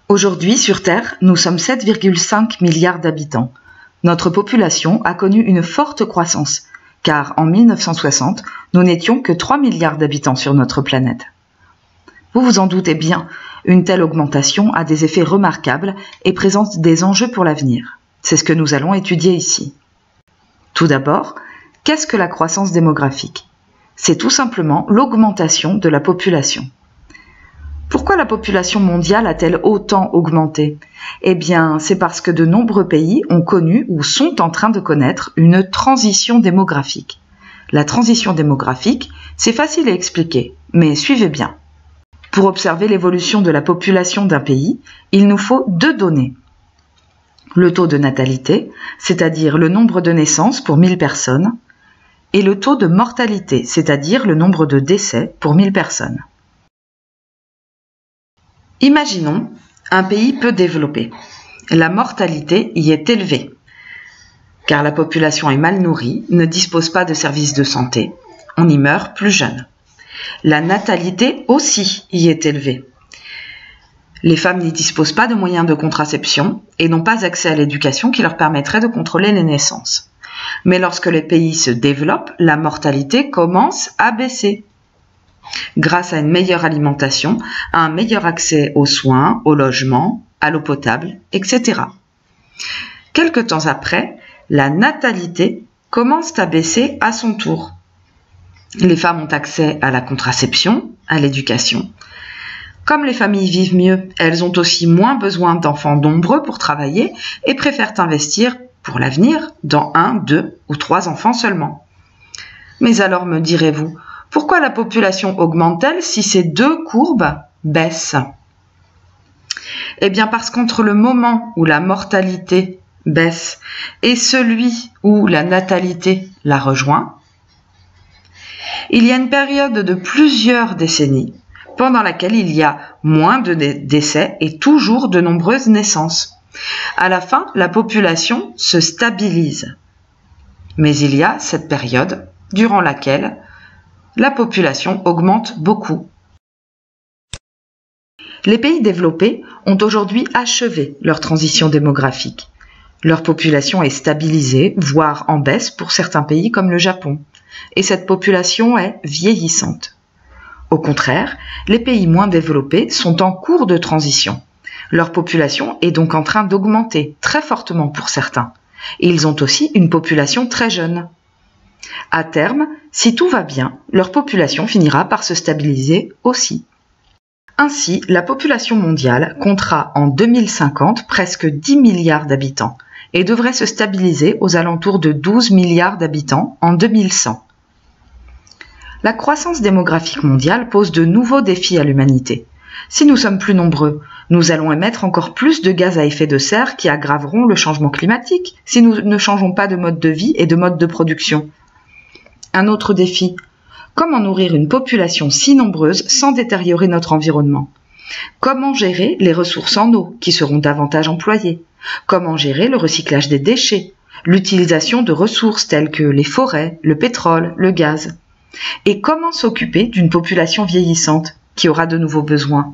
Aujourd'hui, sur Terre, nous sommes 7,5 milliards d'habitants. Notre population a connu une forte croissance, car en 1960, nous n'étions que 3 milliards d'habitants sur notre planète. Vous vous en doutez bien, une telle augmentation a des effets remarquables et présente des enjeux pour l'avenir. C'est ce que nous allons étudier ici. Tout d'abord, qu'est-ce que la croissance démographique? C'est tout simplement l'augmentation de la population. Pourquoi la population mondiale a-t-elle autant augmenté? Eh bien, c'est parce que de nombreux pays ont connu ou sont en train de connaître une transition démographique. La transition démographique, c'est facile à expliquer, mais suivez bien. Pour observer l'évolution de la population d'un pays, il nous faut deux données. Le taux de natalité, c'est-à-dire le nombre de naissances pour 1000 personnes, et le taux de mortalité, c'est-à-dire le nombre de décès pour 1000 personnes. Imaginons un pays peu développé. La mortalité y est élevée, car la population est mal nourrie, ne dispose pas de services de santé, on y meurt plus jeune. La natalité aussi y est élevée. Les femmes n'y disposent pas de moyens de contraception et n'ont pas accès à l'éducation qui leur permettrait de contrôler les naissances. Mais lorsque les pays se développent, la mortalité commence à baisser. Grâce à une meilleure alimentation, à un meilleur accès aux soins, au logement, à l'eau potable, etc. Quelque temps après, la natalité commence à baisser à son tour. Les femmes ont accès à la contraception, à l'éducation. Comme les familles vivent mieux, elles ont aussi moins besoin d'enfants nombreux pour travailler et préfèrent investir pour l'avenir dans 1, 2 ou 3 enfants seulement. Mais alors me direz-vous, pourquoi la population augmente-t-elle si ces deux courbes baissent? Eh bien parce qu'entre le moment où la mortalité baisse et celui où la natalité la rejoint, il y a une période de plusieurs décennies pendant laquelle il y a moins de décès et toujours de nombreuses naissances. À la fin, la population se stabilise. Mais il y a cette période durant laquelle la population augmente beaucoup. Les pays développés ont aujourd'hui achevé leur transition démographique. Leur population est stabilisée, voire en baisse pour certains pays comme le Japon. Et cette population est vieillissante. Au contraire, les pays moins développés sont en cours de transition. Leur population est donc en train d'augmenter très fortement pour certains. Et ils ont aussi une population très jeune. À terme, si tout va bien, leur population finira par se stabiliser aussi. Ainsi, la population mondiale comptera en 2050 presque 10 milliards d'habitants et devrait se stabiliser aux alentours de 12 milliards d'habitants en 2100. La croissance démographique mondiale pose de nouveaux défis à l'humanité. Si nous sommes plus nombreux, nous allons émettre encore plus de gaz à effet de serre qui aggraveront le changement climatique si nous ne changeons pas de mode de vie et de mode de production. Un autre défi, comment nourrir une population si nombreuse sans détériorer notre environnement? Comment gérer les ressources en eau qui seront davantage employées? Comment gérer le recyclage des déchets, l'utilisation de ressources telles que les forêts, le pétrole, le gaz? Et comment s'occuper d'une population vieillissante qui aura de nouveaux besoins?